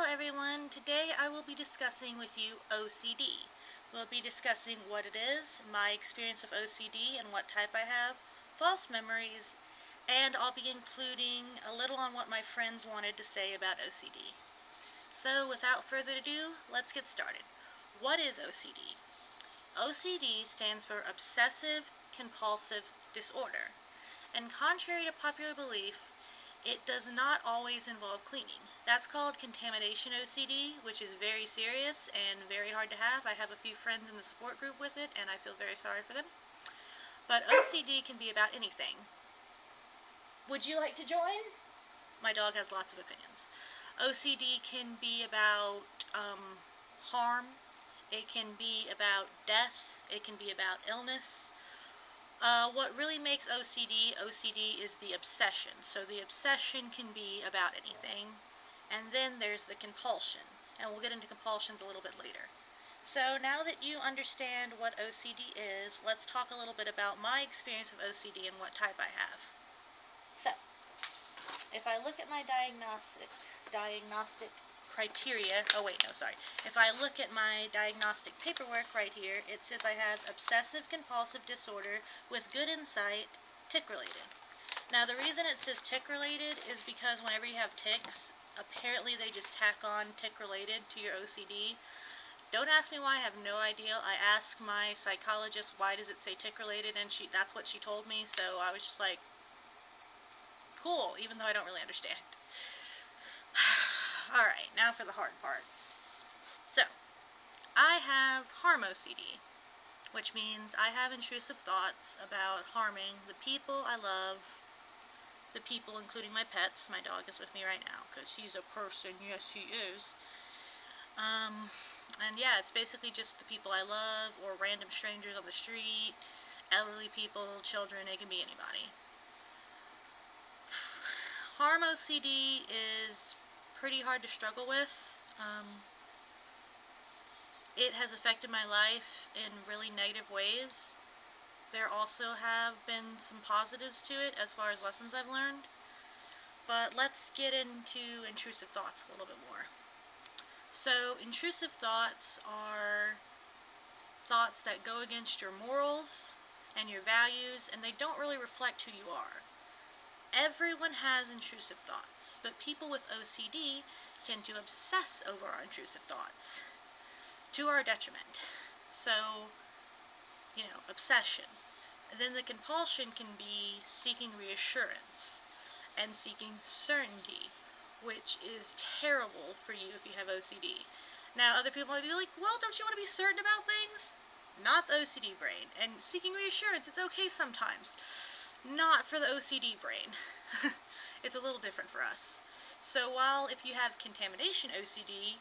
everyone. Today I will be discussing with you OCD. We'll be discussing what it is, my experience with OCD and what type I have, false memories, and I'll be including a little on what my friends wanted to say about OCD. So without further ado, let's get started. What is OCD? OCD stands for Obsessive Compulsive Disorder, and contrary to popular belief, it does not always involve cleaning. That's called contamination OCD, which is very serious and very hard to have. I have a few friends in the support group with it, and I feel very sorry for them. But OCD can be about anything. Would you like to join? My dog has lots of opinions. OCD can be about harm. It can be about death. It can be about illness. What really makes OCD is the obsession. So the obsession can be about anything. And then there's the compulsion. And we'll get into compulsions a little bit later. So now that you understand what OCD is, let's talk a little bit about my experience with OCD and what type I have. So, if I look at my diagnostic criteria, if I look at my diagnostic paperwork right here, it says I have obsessive compulsive disorder with good insight, tick related. Now the reason it says tick related is because whenever you have ticks, apparently they just tack on tick related to your OCD. Don't ask me why, I have no idea. I asked my psychologist why does it say tick related, and that's what she told me, so I was just like, cool, even though I don't really understand. Alright, now for the hard part. So, I have harm OCD, which means I have intrusive thoughts about harming the people I love, the people including my pets. My dog is with me right now because he's a person. Yes, he is. And yeah, it's basically just the people I love or random strangers on the street, elderly people, children, it can be anybody. Harm OCD is pretty hard to struggle with. It has affected my life in really negative ways. There also have been some positives to it as far as lessons I've learned. But let's get into intrusive thoughts a little bit more. So, intrusive thoughts are thoughts that go against your morals and your values, and they don't really reflect who you are. Everyone has intrusive thoughts, but people with OCD tend to obsess over our intrusive thoughts to our detriment. So, obsession. And then the compulsion can be seeking reassurance and seeking certainty, which is terrible for you if you have OCD. Now, other people might be like, well, don't you want to be certain about things? Not the OCD brain. And seeking reassurance, it's okay sometimes. Not for the OCD brain. It's a little different for us. So while if you have contamination OCD,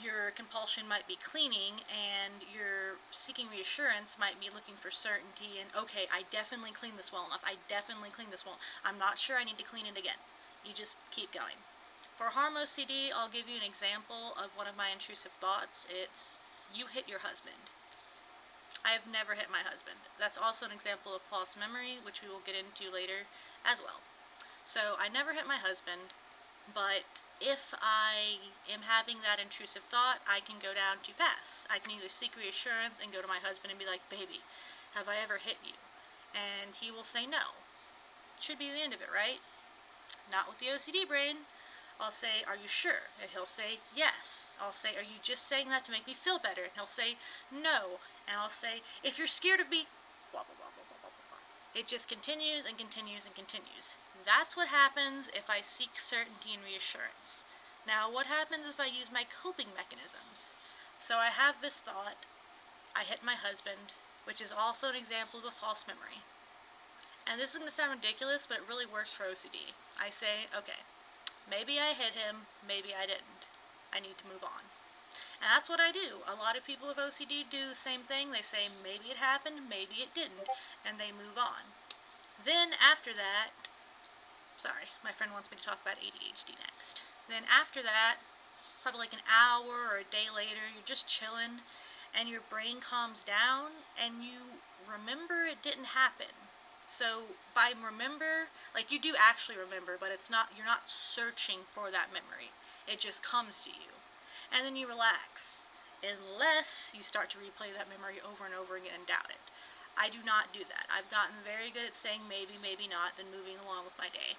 your compulsion might be cleaning and your seeking reassurance might be looking for certainty and, okay, I definitely cleaned this well enough. I definitely cleaned this well. I'm not sure I need to clean it again. You just keep going. For harm OCD, I'll give you an example of one of my intrusive thoughts. It's, you hit your husband. I have never hit my husband. That's also an example of false memory, which we will get into later as well. So, I never hit my husband, but if I am having that intrusive thought, I can go down two paths. I can either seek reassurance and go to my husband and be like, baby, have I ever hit you? And he will say no. Should be the end of it, right? Not with the OCD brain. I'll say, are you sure? And he'll say, yes. I'll say, are you just saying that to make me feel better? And he'll say, no. And I'll say, if you're scared of me, blah, blah, blah, blah, blah, blah, blah. It just continues and continues and continues. That's what happens if I seek certainty and reassurance. Now, what happens if I use my coping mechanisms? So I have this thought, I hit my husband, which is also an example of a false memory. And this is going to sound ridiculous, but it really works for OCD. I say, okay, maybe I hit him, maybe I didn't. I need to move on. And that's what I do. A lot of people with OCD do the same thing. They say, maybe it happened, maybe it didn't, and they move on. Then after that, sorry, my friend wants me to talk about ADHD next. Then after that, probably like an hour or a day later, you're just chilling, and your brain calms down, and you remember it didn't happen. So by remember, like you do actually remember, but you're not searching for that memory. It just comes to you. And then you relax. Unless you start to replay that memory over and over again and doubt it. I do not do that. I've gotten very good at saying maybe, maybe not, then moving along with my day.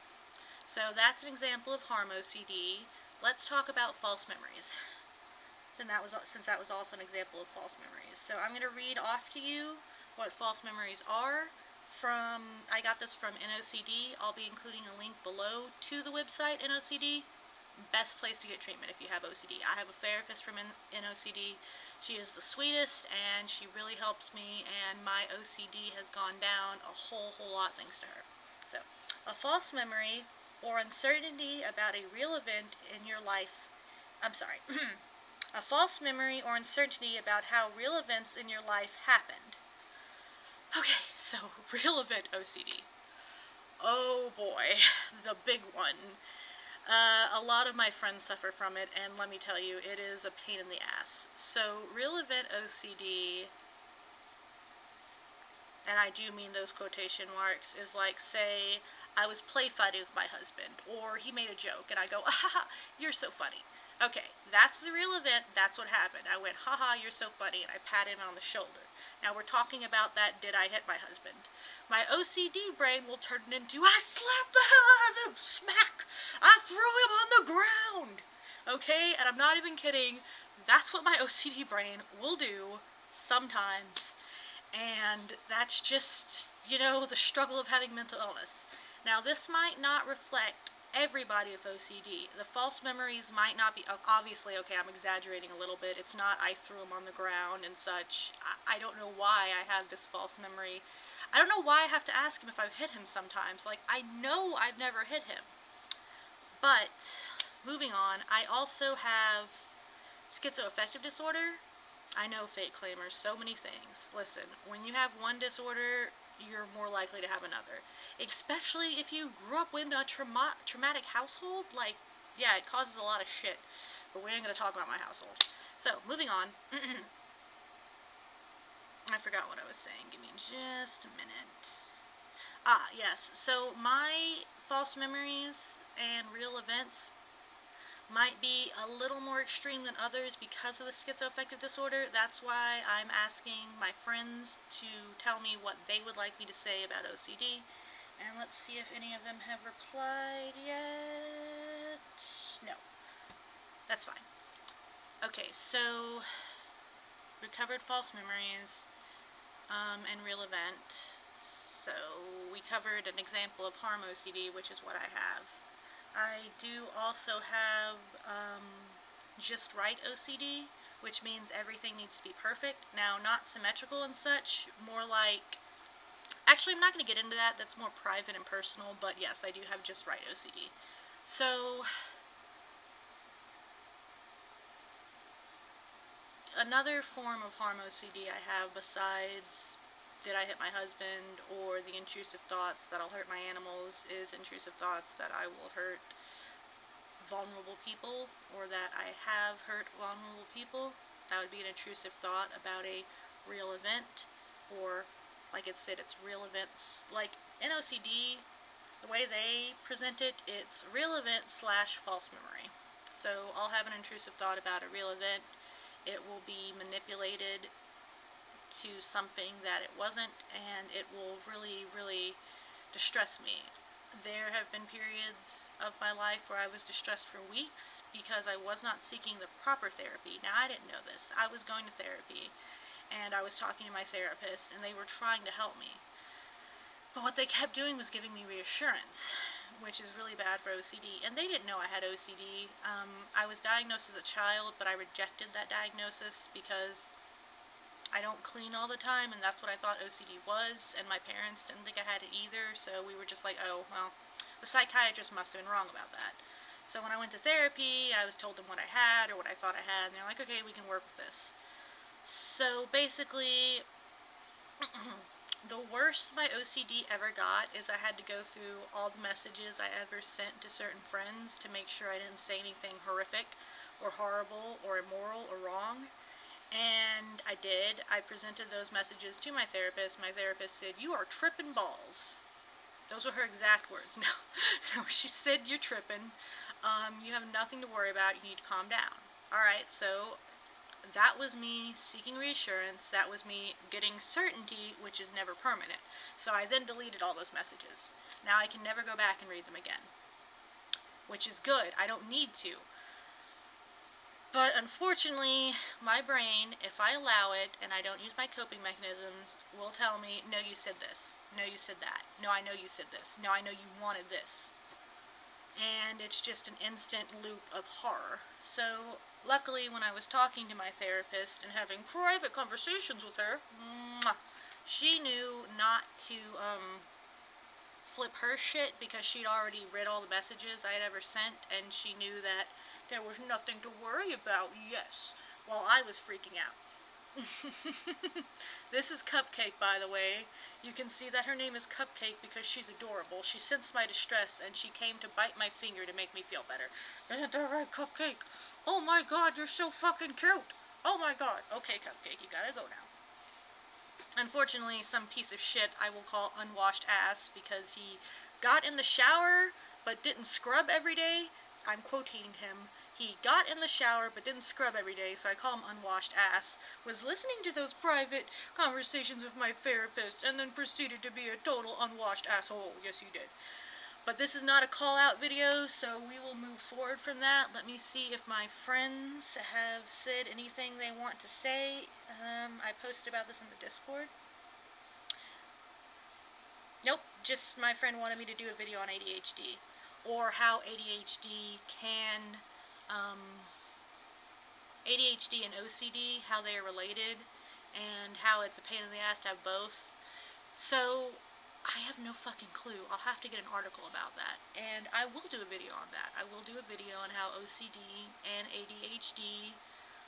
So that's an example of harm OCD. Let's talk about false memories. Since that was also an example of false memories. So I'm going to read off to you what false memories are. I got this from NOCD. I'll be including a link below to the website NOCD. Best place to get treatment if you have OCD. I have a therapist from NOCD. She is the sweetest, and she really helps me, and my OCD has gone down a whole lot thanks to her. So, a false memory or uncertainty about a real event in your life. A false memory or uncertainty about how real events in your life happened. Okay, so real event OCD. Oh boy, the big one. A lot of my friends suffer from it, and let me tell you, it is a pain in the ass. So, real event OCD, and I do mean those quotation marks, is like, say, I was play fighting with my husband, or he made a joke, and I go, ah, you're so funny. Okay, that's the real event, that's what happened. I went, haha, you're so funny, and I patted him on the shoulder. Now we're talking about that, did I hit my husband? My OCD brain will turn it into, I slapped the hell out of him, smack! I threw him on the ground! Okay, and I'm not even kidding, that's what my OCD brain will do sometimes. And that's just, the struggle of having mental illness. Now, this might not reflect everybody with OCD. The false memories might not be, obviously, okay, I'm exaggerating a little bit. It's not I threw him on the ground and such. I don't know why I have this false memory. I don't know why I have to ask him if I've hit him sometimes. Like, I know I've never hit him. But, moving on, I also have schizoaffective disorder. I know, fake claimers, so many things. Listen, when you have one disorder, you're more likely to have another. Especially if you grew up in a traumatic household, yeah, it causes a lot of shit. But we ain't gonna talk about my household. So, moving on. I forgot what I was saying. Give me just a minute. Yes. So, my false memories and real events might be a little more extreme than others because of the schizoaffective disorder. That's why I'm asking my friends to tell me what they would like me to say about OCD. And let's see if any of them have replied yet. No. That's fine. Okay, so recovered false memories and real event. So we covered an example of harm OCD, which is what I have. I do also have just right OCD, which means everything needs to be perfect. Now, not symmetrical and such, more like... Actually, I'm not going to get into that. That's more private and personal, but yes, I do have just right OCD. So, another form of harm OCD I have besides did I hit my husband or the intrusive thoughts that I'll hurt my animals is intrusive thoughts that I will hurt vulnerable people or that I have hurt vulnerable people. That would be an intrusive thought about a real event, or like it said, it's real events. Like in OCD, the way they present it, it's real event / false memory. So I'll have an intrusive thought about a real event. It will be manipulated to something that it wasn't, and it will really, really distress me. There have been periods of my life where I was distressed for weeks because I was not seeking the proper therapy. Now, I didn't know this. I was going to therapy, and I was talking to my therapist, and they were trying to help me. But what they kept doing was giving me reassurance, which is really bad for OCD. And they didn't know I had OCD. I was diagnosed as a child, but I rejected that diagnosis because I don't clean all the time, and that's what I thought OCD was, and my parents didn't think I had it either, so we were just like, oh, well, the psychiatrist must have been wrong about that. So when I went to therapy, I was told them what I had, or what I thought I had, and they're like, okay, we can work with this. So basically, the worst my OCD ever got is I had to go through all the messages I ever sent to certain friends to make sure I didn't say anything horrific, or horrible, or immoral, or wrong. And I did. I presented those messages to my therapist. My therapist said, you are tripping balls. Those were her exact words. No, she said, you're tripping. You have nothing to worry about. You need to calm down. Alright, so that was me seeking reassurance. That was me getting certainty, which is never permanent. So I then deleted all those messages. Now I can never go back and read them again, which is good. I don't need to. But unfortunately, my brain, if I allow it and I don't use my coping mechanisms, will tell me, no, you said this. No, you said that. No, I know you said this. No, I know you wanted this. And it's just an instant loop of horror. So, luckily, when I was talking to my therapist and having private conversations with her, she knew not to flip her shit because she'd already read all the messages I had ever sent, and she knew that there was nothing to worry about, yes, while I was freaking out. This is Cupcake, by the way. You can see that her name is Cupcake because she's adorable. She sensed my distress and she came to bite my finger to make me feel better. Isn't that right, Cupcake? Oh my god, you're so fucking cute. Oh my god. Okay, Cupcake, you gotta go now. Unfortunately, some piece of shit I will call unwashed ass because he got in the shower but didn't scrub every day. I'm quoting him. He got in the shower but didn't scrub every day, so I call him unwashed ass. Was listening to those private conversations with my therapist and then proceeded to be a total unwashed asshole. Yes, you did. But this is not a call-out video, so we will move forward from that. Let me see if my friends have said anything they want to say. I posted about this in the Discord. Nope, just my friend wanted me to do a video on ADHD. Or how ADHD and OCD, how they are related, and how it's a pain in the ass to have both. So, I have no fucking clue. I'll have to get an article about that. And I will do a video on that. I will do a video on how OCD and ADHD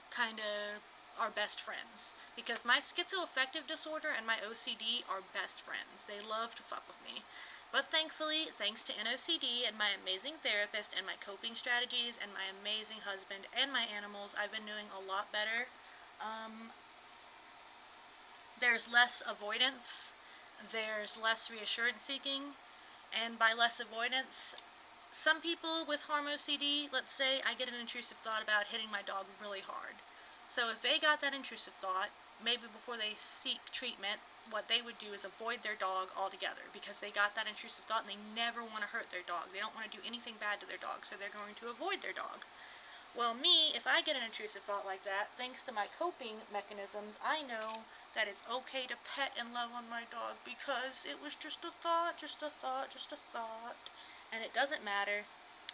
kind of are best friends. Because my schizoaffective disorder and my OCD are best friends. They love to fuck with me. But thankfully, thanks to NOCD and my amazing therapist and my coping strategies and my amazing husband and my animals, I've been doing a lot better. There's less avoidance. There's less reassurance seeking. And by less avoidance, some people with harm OCD, let's say I get an intrusive thought about hitting my dog really hard. So if they got that intrusive thought, maybe before they seek treatment, what they would do is avoid their dog altogether because they got that intrusive thought and they never want to hurt their dog. They don't want to do anything bad to their dog, so they're going to avoid their dog. Well, me, if I get an intrusive thought like that, thanks to my coping mechanisms, I know that it's okay to pet and love on my dog because it was just a thought, just a thought, just a thought, and it doesn't matter.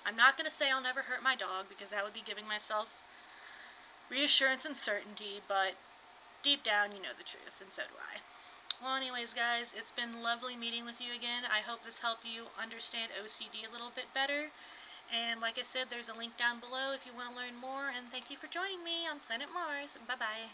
I'm not going to say I'll never hurt my dog because that would be giving myself reassurance and certainty, but deep down you know the truth, and so do I. Well, anyways, guys, it's been lovely meeting with you again. I hope this helped you understand OCD a little bit better. And like I said, there's a link down below if you want to learn more. And thank you for joining me on Planet Mars. Bye-bye.